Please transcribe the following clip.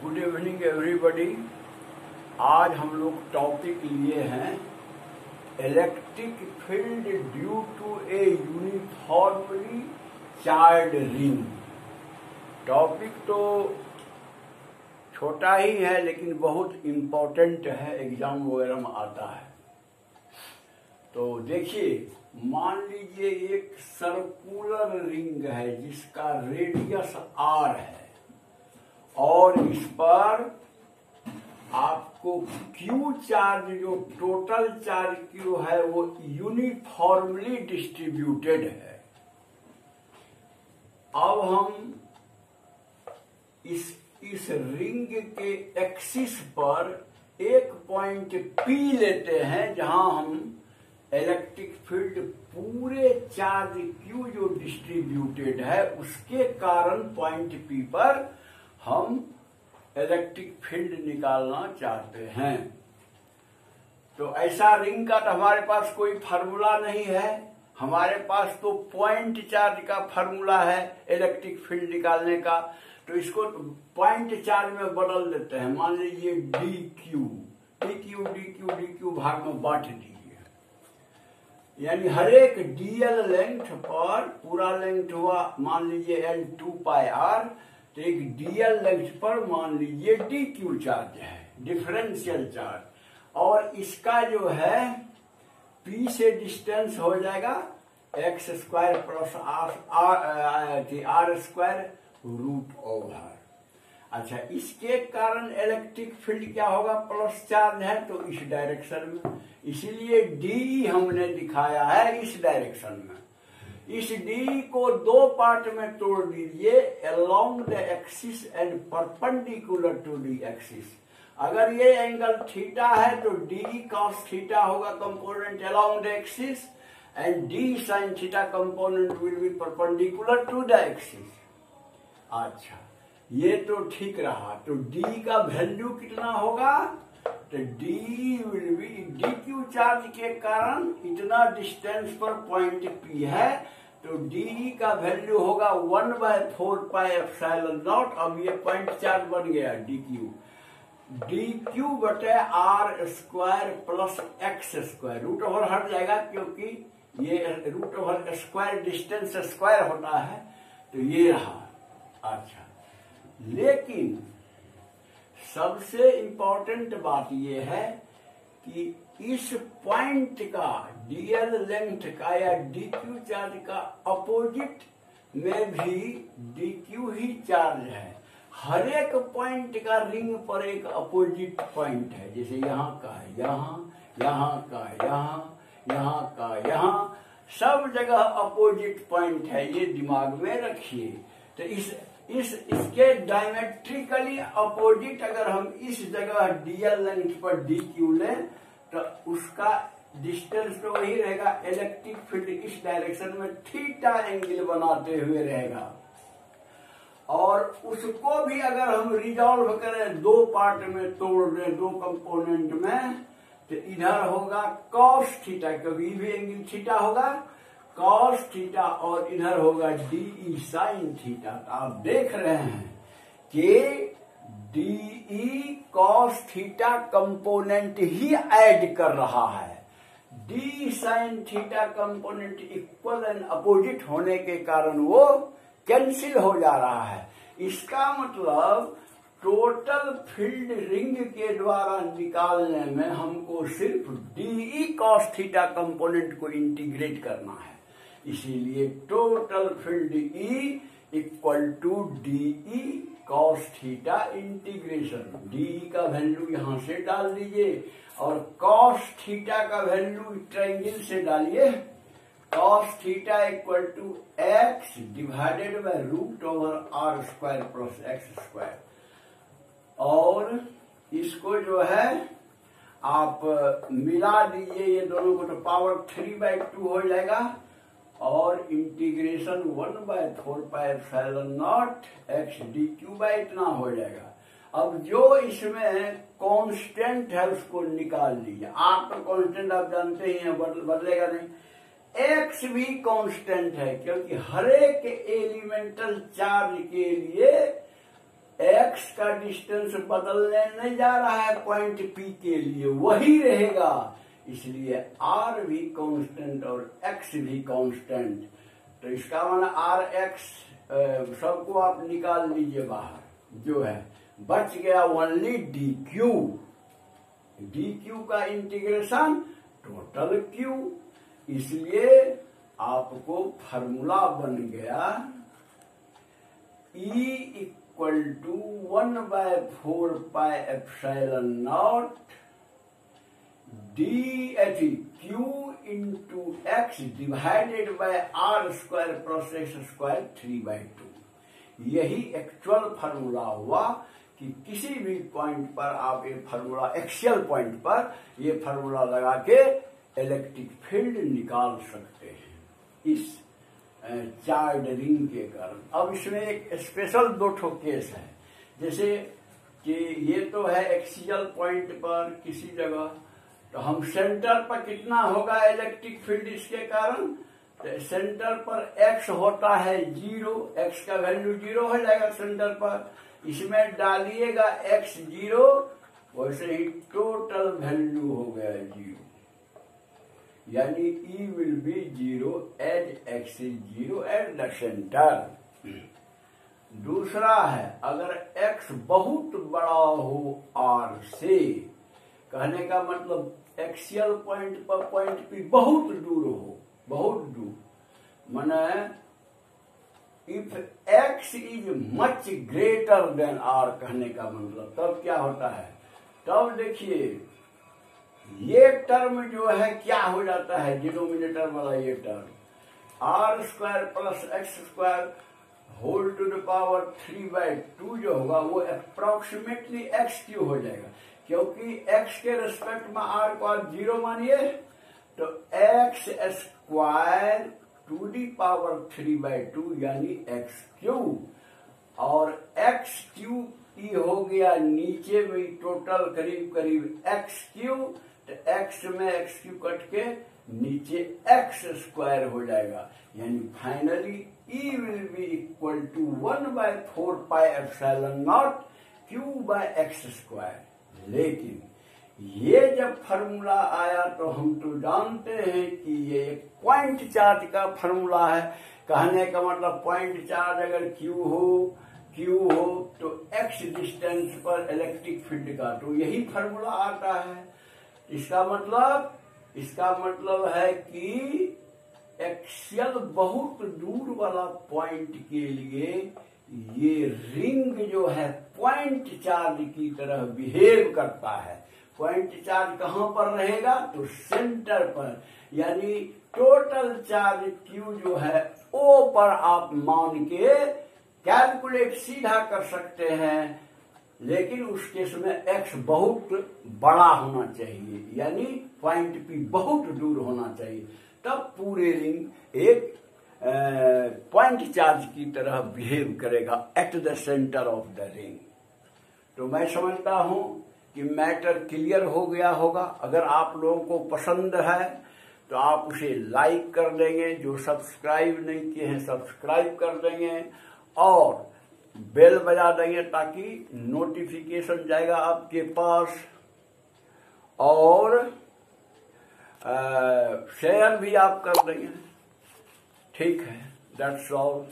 Good evening everybody. आज हम लोग टॉपिक लिए हैं electric field due to a uniformly charge ring. Topic तो छोटा ही है लेकिन बहुत इम्पोर्टेंट है, एग्जाम वगैरह में आता है। तो देखिए, मान लीजिए एक सर्कुलर रिंग है जिसका रेडियस r है और इस पर आपको Q चार्ज, जो टोटल चार्ज Q है, वो यूनिफॉर्मली डिस्ट्रीब्यूटेड है। अब हम इस रिंग के एक्सिस पर एक पॉइंट P लेते हैं जहां हम इलेक्ट्रिक फील्ड पूरे चार्ज Q जो डिस्ट्रीब्यूटेड है उसके कारण पॉइंट P पर हम इलेक्ट्रिक फील्ड निकालना चाहते हैं। तो ऐसा रिंग का तो हमारे पास कोई फार्मूला नहीं है, हमारे पास तो पॉइंट चार्ज का फार्मूला है इलेक्ट्रिक फील्ड निकालने का। तो इसको पॉइंट चार्ज में बदल देते हैं। मान लीजिए dq भाग में बांट दीजिए, यानी हर एक dl लेंथ पर, पूरा लेंथ हुआ मान लीजिए L 2πr, तो एक dl लेंथ पर मान लीजिए dq चार्ज है, डिफरेंशियल चार्ज, और इसका जो है p से डिस्टेंस हो जाएगा x square plus r square root over. अच्छा, इसके कारण इलेक्ट्रिक फील्ड क्या होगा? प्लस चार्ज है तो इस डायरेक्शन में, इसीलिए डी हमने दिखाया है इस डायरेक्शन में। इस डी को दो पार्ट में तोड़ दीजिए, along the axis and perpendicular to the axis. अगर ये एंगल थीटा है तो डी कॉस थीटा होगा component along the axis, and d sine theta component will be perpendicular to the axis. अच्छा, ये तो ठीक रहा। तो d का वैल्यू कितना होगा? तो d will be, dq charge के कारण इतना डिस्टेंस पर पॉइंट P है, तो d का वैल्यू होगा 1/4πε0। अब ये पॉइंट चार्ज बन गया dq बटे r square plus x square. Root over हट जाएगा क्योंकि ये root over square distance square होता है, तो ये रहा। अच्छा, लेकिन सबसे इंपॉर्टेंट बात यह है कि इस पॉइंट का dl लेंथ का या dq चार्ज का अपोजिट में भी dq ही चार्ज है। हर एक पॉइंट का रिंग पर एक अपोजिट पॉइंट है, जैसे यहाँ का है यहाँ, यहाँ का यहाँ, यहाँ का यहाँ, सब जगह अपोजिट पॉइंट है, ये दिमाग में रखिए। तो इसके डायमेट्रिकली अपोजिट अगर हम इस जगह dl लेंथ पर dq लें तो उसका डिस्टेंस तो वही रहेगा। इलेक्ट्रिक फील्ड इस डायरेक्शन में थीटा एंगल बनाते हुए रहेगा, और उसको भी अगर हम रिजॉल्व करें, दो पार्ट में तोड़ दें, दो कंपोनेंट में, तो इधर होगा कॉस थीटा, कभी भी एंगल थीटा होगा कॉस थीटा, और इधर होगा डी साइन थीटा। तो आप देख रहे हैं कि डी कॉस थीटा कंपोनेंट ही ऐड कर रहा है। D sine theta component equal and opposite होने के कारण वो कैंसिल हो जा रहा है। इसका मतलब टोटल फील्ड रिंग के द्वारा निकालने में हमको सिर्फ डी कॉस थीटा कंपोनेंट को इंटीग्रेट करना है। इसीलिए total field E equal to d cos theta integration. D का वैल्यू यहां से डाल दीजिए और कॉस थीटा का वैल्यू ट्रायंगल से डालिए। Cos theta equal to x divided by root over r square plus x square, और इसको जो है आप मिला दीजिए ये दोनों को, तो पावर 3/2 हो जाएगा, और इंटीग्रेशन 1/4πε0 x dq बाय इतना हो जाएगा। अब जो इसमें कांस्टेंट है उसको निकाल लीजिए। आप तो कांस्टेंट आप जानते ही हैं, बदलेगा नहीं। एक्स भी कांस्टेंट है क्योंकि हर एक एलिमेंटल चार्ज के लिए x x का डिस्टेंस बदलने नहीं जा रहा है पॉइंट P के लिए, वही रहेगा, इसलिए r भी कांस्टेंट और x भी कांस्टेंट। तो इसका माना rx सबको आप निकाल लीजिए बाहर, जो है बच गया ओनली dq। dq का इंटीग्रेशन टोटल q, इसलिए आपको फार्मूला बन गया E equal to 1/4πε0 q into x divided by r square plus x square 3/2। यही एक्चुअल फार्मूला हुआ कि किसी भी पॉइंट पर आप ये फार्मूला, एक्सियल पॉइंट पर ये फार्मूला लगा के इलेक्ट्रिक फील्ड निकाल सकते हैं इस चार्ज रिंग के कारण। अब इसमें एक स्पेशल दो ठो केस है, जैसे कि ये तो है एक्सियल पॉइंट पर किसी जगह, तो हम सेंटर पर कितना होगा इलेक्ट्रिक फील्ड इसके कारण, तो सेंटर पर x होता है 0, x का वैल्यू 0 हो जाएगा सेंटर पर, इसमें डालिएगा x 0, वैसे ही टोटल वैल्यू हो गया 0, यानी E will be 0 as x is 0 at the center। दूसरा है अगर x बहुत बड़ा हो r से, कहने का मतलब एक्सियल पॉइंट पर पॉइंट P बहुत दूर हो, बहुत दूर, माने if x is much greater than r, कहने का मतलब तब क्या होता है, तब देखिए ये टर्म जो है क्या हो जाता है, डिनोमिनेटर वाला ये term r square plus x square whole to the power 3/2 जो होगा वो अप्रोक्सीमेटली x क्यू हो जाएगा, क्योंकि x के रेस्पेक्ट में r को आप 0 मानिए, तो x square to the power 3/2 यानी x क्यू, और x क्यू ई हो गया नीचे में टोटल करीब करीब x क्यू, तो x में x क्यू कट के नीचे x स्क्वायर हो जाएगा, यानी finally E will be equal to 1/4πε0 q/x square. लेकिन ये जब फार्मूला आया तो हम तो जानते हैं कि ये एक पॉइंट चार्ज का फार्मूला है, कहने का मतलब पॉइंट चार्ज अगर Q हो तो x डिस्टेंस पर इलेक्ट्रिक फील्ड का तो यही फार्मूला आता है। इसका मतलब है कि एक्सियल बहुत दूर वाला पॉइंट के लिए ये रिंग जो है पॉइंट चार्ज की तरह बिहेव करता है। पॉइंट चार्ज कहाँ पर रहेगा, तो सेंटर पर, यानी टोटल चार्ज Q जो है O पर आप मान के कैलकुलेट सीधा कर सकते हैं, लेकिन उस केस में x बहुत बड़ा होना चाहिए, यानी पॉइंट P बहुत दूर होना चाहिए, तब पूरे रिंग एक पॉइंट चार्ज की तरह बिहेव करेगा at the centre of the ring. तो मैं समझता हूं कि मैटर क्लियर हो गया होगा। अगर आप लोगों को पसंद है तो आप उसे लाइक कर देंगे, जो सब्सक्राइब नहीं किए हैं सब्सक्राइब कर देंगे और बेल बजा देंगे ताकि नोटिफिकेशन जाएगा आपके पास, और शेयर भी आप कर देंगे। ठीक है, दैट्स ऑल।